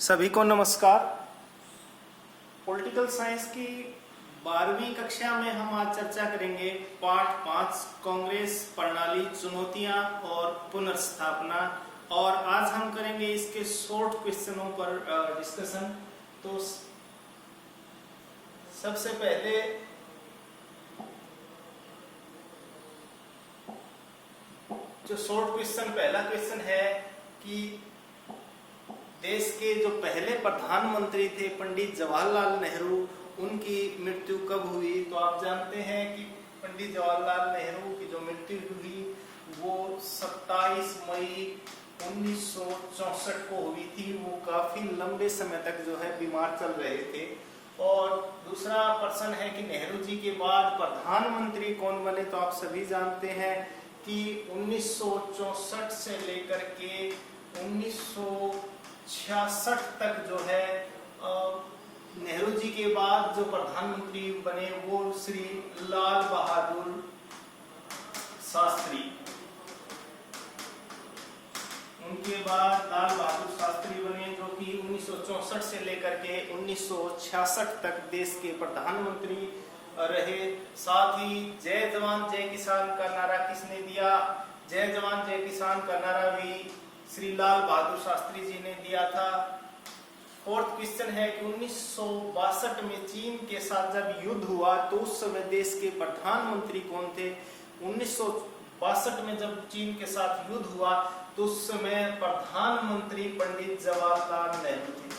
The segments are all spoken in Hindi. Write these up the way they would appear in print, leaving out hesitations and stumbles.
सभी को नमस्कार। पॉलिटिकल साइंस की 12वीं कक्षा में हम आज चर्चा करेंगे पाठ 5 कांग्रेस प्रणाली, चुनौतियां और पुनर्स्थापना। और आज हम करेंगे इसके शॉर्ट क्वेश्चनों पर डिस्कशन। तो सबसे पहले जो शॉर्ट क्वेश्चन, पहला क्वेश्चन है कि देश के जो पहले प्रधानमंत्री थे पंडित जवाहरलाल नेहरू, उनकी मृत्यु कब हुई? तो आप जानते हैं कि पंडित जवाहरलाल नेहरू की जो मृत्यु हुई वो 27 मई 1964 को हुई थी। वो काफी लंबे समय तक जो है बीमार चल रहे थे। और दूसरा प्रश्न है कि नेहरू जी के बाद प्रधानमंत्री कौन बने? तो आप सभी जानते हैं कि 1964 से लेकर के 1966 तक जो है नेहरू जी के बाद जो प्रधानमंत्री बने वो श्री लाल बहादुर शास्त्री। उनके बाद लाल बहादुर शास्त्री बने, जो कि 1964 से लेकर के 1966 तक देश के प्रधानमंत्री रहे। साथ ही जय जवान जय किसान का नारा किसने दिया? जय जवान जय किसान का नारा भी श्री लाल बहादुर शास्त्री जी ने दिया था। फोर्थ क्वेश्चन है कि 1962 में चीन के साथ जब युद्ध हुआ तो उस समय देश के प्रधानमंत्री कौन थे? 1962 में जब चीन के साथ युद्ध हुआ तो उस समय प्रधानमंत्री पंडित जवाहरलाल नेहरू थे।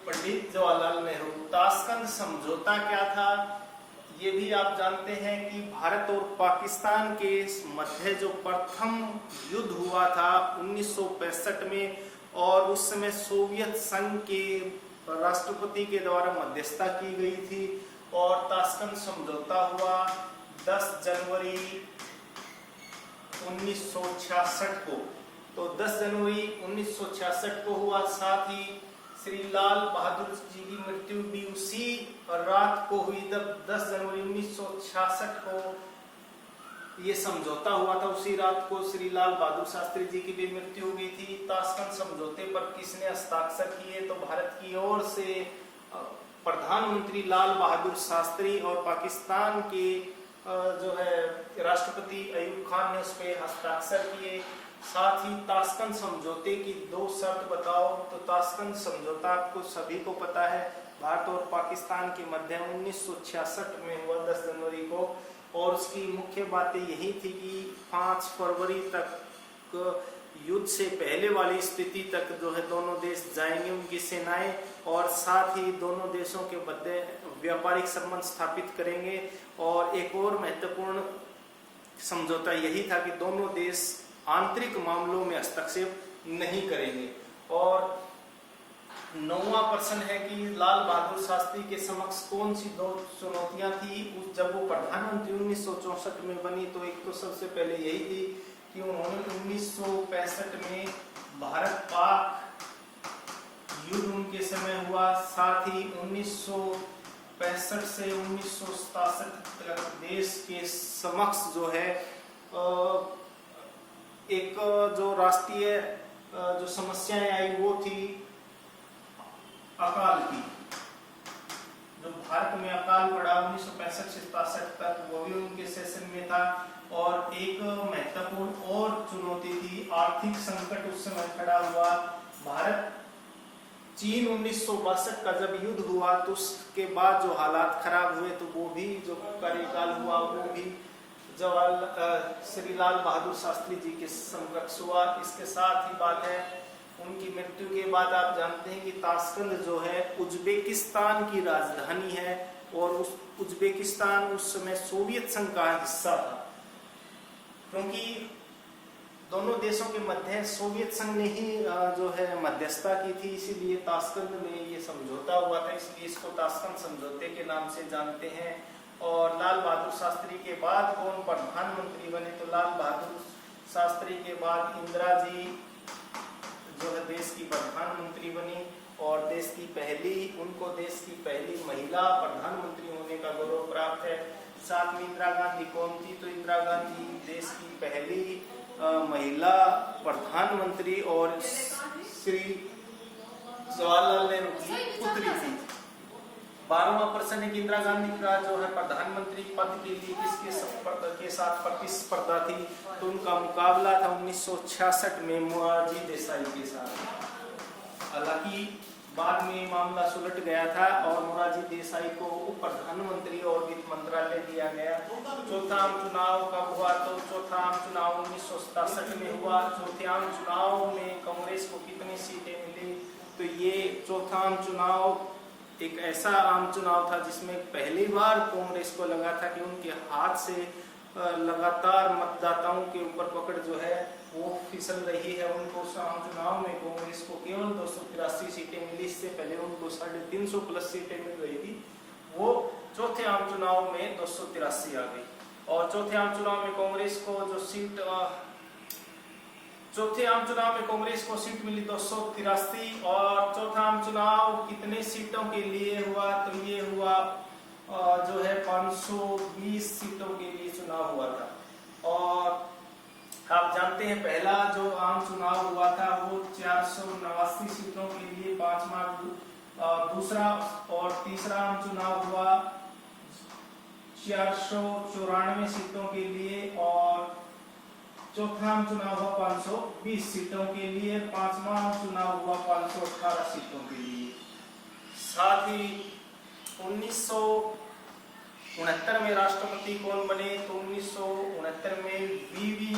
पंडित जवाहरलाल नेहरू। ताशकंद समझौता क्या था? ये भी आप जानते हैं कि भारत और पाकिस्तान के मध्य जो प्रथम युद्ध हुआ था 1965 में, और उस समय सोवियत संघ के राष्ट्रपति के द्वारा मध्यस्थता की गई थी और ताशकंद समझौता हुआ 10 जनवरी 1966 को। तो 10 जनवरी 1966 को हुआ। साथ ही श्री लाल बहादुर जी की मृत्यु भी उसी रात को हुई, जब 10 जनवरी 1966 को ये समझौता हुआ था। उसी रात को श्री लाल बहादुर शास्त्री जी की भी मृत्यु हो गई थी। ताशकंद समझौते पर किसने हस्ताक्षर किए? तो भारत की ओर से प्रधानमंत्री लाल बहादुर शास्त्री और पाकिस्तान के जो है राष्ट्रपति अयूब खान ने उस पर हस्ताक्षर किए। साथ ही ताशकंद समझौते की 2 शर्त बताओ। तो ताशकंद समझौता आपको सभी को पता है, भारत और पाकिस्तान के मध्य 1966 में हुआ 10 जनवरी को। और उसकी मुख्य बातें यही थी कि 5 फरवरी तक युद्ध से पहले वाली स्थिति तक जो है दोनों देश जाएंगे, उनकी सेनाएं, और साथ ही दोनों देशों के मध्य व्यापारिक संबंध स्थापित करेंगे। और एक और महत्वपूर्ण समझौता यही था कि दोनों देश आंतरिक मामलों में हस्तक्षेप नहीं करेंगे। और 9वां प्रश्न है कि लाल बहादुर शास्त्री के समक्ष कौन सी 2 चुनौतियां थी जब वो प्रधानमंत्री 1964 में बनी? तो एक तो सबसे पहले यही थी कि उन्होंने 1965 में भारत पाक युद्ध उनके समय हुआ। साथ ही 1965 से 1967 तक देश के समक्ष जो है एक जो राष्ट्रीय जो समस्याएं आई वो थी अकाल की। जो भारत में अकाल पड़ा 1965 से 67 तक, वो भी उनके सेशन में था। और एक महत्वपूर्ण और चुनौती थी आर्थिक संकट उस समय खड़ा हुआ। भारत चीन 1962 का जब युद्ध हुआ तो उसके बाद जो हालात खराब हुए, तो वो भी जो कार्यकाल हुआ वो भी श्री लाल बहादुर शास्त्री जी के समकक्ष हुआ। इसके साथ ही बात है उनकी मृत्यु के बाद आप जानते हैं कि ताशकंद जो है उज्बेकिस्तान की राजधानी है, और उस उज्बेकिस्तान उस समय सोवियत संघ का हिस्सा था। क्योंकि दोनों देशों के मध्य सोवियत संघ ने ही जो है मध्यस्थता की थी, इसीलिए ताशकंद में ये समझौता हुआ था, इसलिए इसको ताशकंद समझौते के नाम से जानते हैं। और लाल बहादुर शास्त्री के बाद कौन प्रधानमंत्री बने? तो लाल बहादुर शास्त्री के बाद इंदिरा जी जो है देश की प्रधानमंत्री बनी, और देश की पहली महिला प्रधानमंत्री होने का गौरव प्राप्त है। साथ में इंदिरा गांधी कौन थी? तो इंदिरा गांधी देश की पहली महिला प्रधानमंत्री और श्री जवाहरलाल नेहरू की पुत्री थी। 12वां प्रश्न है कि इंदिरा गांधी का जो है प्रधानमंत्री पद के लिए किसके साथ प्रतिस्पर्धा थी, तो उनका मुकाबला था 1966 में मोरारजी देसाई के साथ। हालांकि बाद में मामला सुलट गया था और मोरारजी देसाई को उप प्रधानमंत्री और वित्त मंत्रालय दिया गया। चौथा आम चुनाव कब हुआ, तो चौथा आम चुनाव 1967 में हुआ। चौथे आम चुनाव में कांग्रेस को कितनी सीटें मिली, तो ये चौथा आम चुनाव एक ऐसा आम चुनाव था जिसमें पहली बार कांग्रेस को लगा था कि उनके हाथ से लगातार मतदाताओं के ऊपर पकड़ जो है वो फिसल रही है। उनको उस आम चुनाव में कांग्रेस को केवल 283 सीटें मिली, इससे पहले उनको 350 प्लस सीटें मिल रही थी। वो चौथे आम चुनाव में 283 आ गई। और चौथे आम चुनाव में कांग्रेस को जो सीट चौथे आम चुनाव में कांग्रेस को सीट मिली 283। और चौथा आम चुनाव कितने सीटों के लिए हुआ, तो ये हुआ जो है 520 सीटों के लिए चुनाव हुआ था। और आप जानते हैं पहला जो आम चुनाव हुआ था वो 489 सीटों के लिए 5 मार्च, दूसरा और तीसरा आम चुनाव हुआ 494 सीटों के लिए और चौथा आम चुनाव हुआ 520 सीटों के लिए, 5वां आम चुनाव हुआ 518 सीटों के लिए। साथ ही 1969 में राष्ट्रपति कौन बने, तो 1969 में वीवी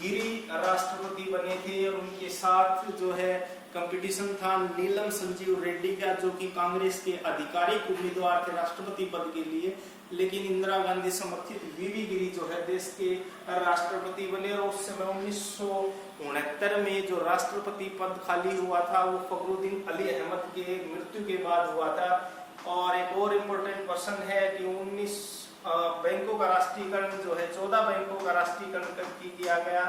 गिरी राष्ट्रपति बने थे। और उनके साथ जो है कंपटीशन था नीलम संजीव रेड्डी का, जो कि कांग्रेस के आधिकारिक उम्मीदवार थे राष्ट्रपति पद के लिए। लेकिन इंदिरा गांधी समर्थित वीवी गिरी जो है देश के राष्ट्रपति बने। और उस समय 1969 में जो राष्ट्रपति पद खाली हुआ था वो फखरुद्दीन अली अहमद के मृत्यु के बाद हुआ था। और एक और इम्पोर्टेंट क्वेश्चन है कि 19 बैंकों का राष्ट्रीयकरण जो है 14 बैंकों का राष्ट्रीयकरण किया गया,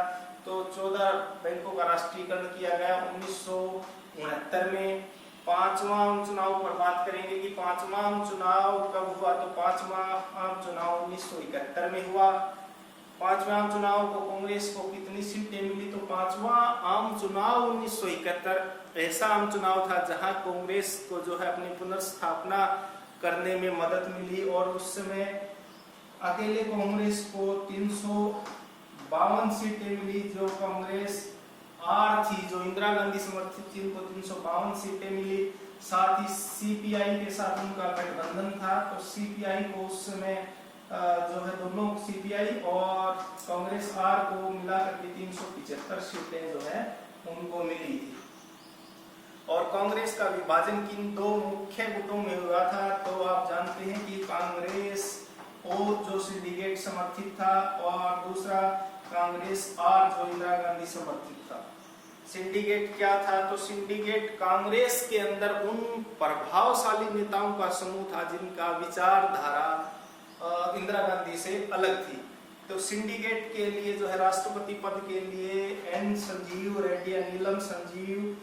तो 14 बैंकों का राष्ट्रीयकरण किया गया 1969 में। 5वां आम चुनाव पर बात करेंगे कि 5वां आम चुनाव कब हुआ, तो 5वां आम चुनाव 1971 में हुआ। 5वें आम चुनाव को कांग्रेस को कितनी सीटें मिली, तो 5वां आम चुनाव 1971 ऐसा आम चुनाव था जहां कांग्रेस को जो है अपनी पुनर्स्थापना करने में मदद मिली। और उस समय अकेले कांग्रेस को 352 सीटें मिली, जो कांग्रेस आर थी जो इंदिरा गांधी समर्थित थी उनको 352 सीटें मिली। साथ ही सीपीआई के साथ उनका गठबंधन था, तो सीपीआई को उस समय जो है दोनों सीपीआई और कांग्रेस आर को मिलाकर के 375 सीटें जो है उनको मिली थी। और कांग्रेस का विभाजन किन दो मुख्य गुटों में हुआ था, तो आप जानते हैं कि कांग्रेस ओ जो सिंडिकेट समर्थित था और दूसरा कांग्रेस आर जो इंदिरा गांधी समर्थित था। सिंडिकेट क्या था, तो सिंडिकेट कांग्रेस के अंदर उन प्रभावशाली नेताओं का समूह था जिनका विचारधारा इंदिरा गांधी से अलग थी। तो सिंडिकेट के लिए जो है राष्ट्रपति पद के लिए एन संजीव रेड्डी या नीलम संजीव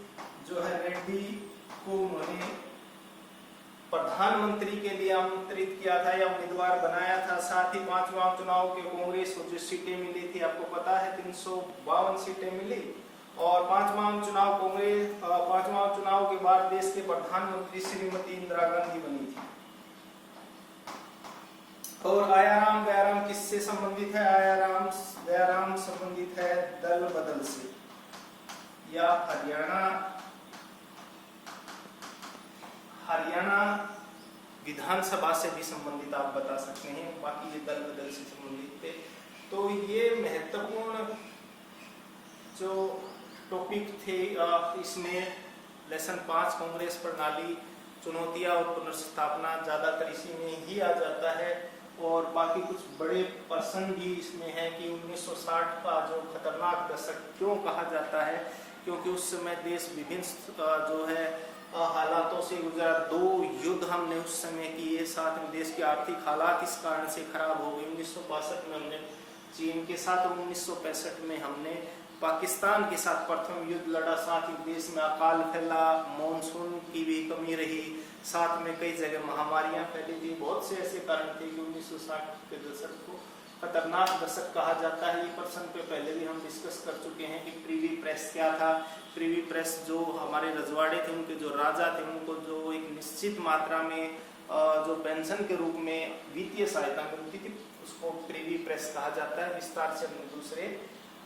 जो है रेड्डी को उन्होंने प्रधानमंत्री के लिए आमंत्रित किया था या उम्मीदवार बनाया था। साथ ही 5वां चुनाव के कांग्रेस को जो सीटें मिली थी आपको पता है 352 सीटें मिली। और 5वां चुनाव कांग्रेस 5वां चुनाव के बाद देश के प्रधानमंत्री श्रीमती इंदिरा गांधी बनी थी। और आयाराम गयाराम किससे संबंधित है, आयाराम गयाराम संबंधित है दल बदल से या हरियाणा विधानसभा से भी संबंधित आप बता सकते हैं, बाकी ये दल बदल से संबंधित थे। तो ये महत्वपूर्ण जो टॉपिक थे इसमें लेसन 5 कांग्रेस प्रणाली चुनौतियां और पुनर्स्थापना ज्यादातर इसी में ही आ जाता है। और बाकी कुछ बड़े प्रश्न भी इसमें है कि 1960 का जो खतरनाक दशक क्यों कहा जाता है, क्योंकि उस समय देश विभिन्न जो है हालातों से गुजरा। 2 युद्ध हमने उस समय किए, साथ में देश की आर्थिक हालात इस कारण से खराब हो गई। 1962 में हमने चीन के साथ और 1965 में हमने पाकिस्तान के साथ प्रथम युद्ध लड़ा। साथ ही देश में अकाल फैला, मॉनसून की भी कमी रही, साथ में कई जगह महामारियां फैली थी। बहुत से ऐसे कारण थे कि 1960 के दशक को खतरनाक दशक कहा जाता है। ये प्रश्न पे पहले भी हम डिस्कस कर चुके हैं कि प्रिवी प्रेस क्या था। प्रिवी प्रेस जो हमारे रजवाड़े थे, उनके जो राजा थे, उनको जो एक निश्चित मात्रा में जो पेंशन के रूप में वित्तीय सहायता मिलती थी, उसको प्रिवी प्रेस कहा जाता है। विस्तार से हमने दूसरे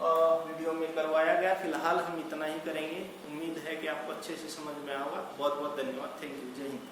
वीडियो में करवाया गया। फिलहाल हम इतना ही करेंगे। उम्मीद है कि आपको अच्छे से समझ में आएगा। बहुत बहुत धन्यवाद। Thank you. जय हिंद।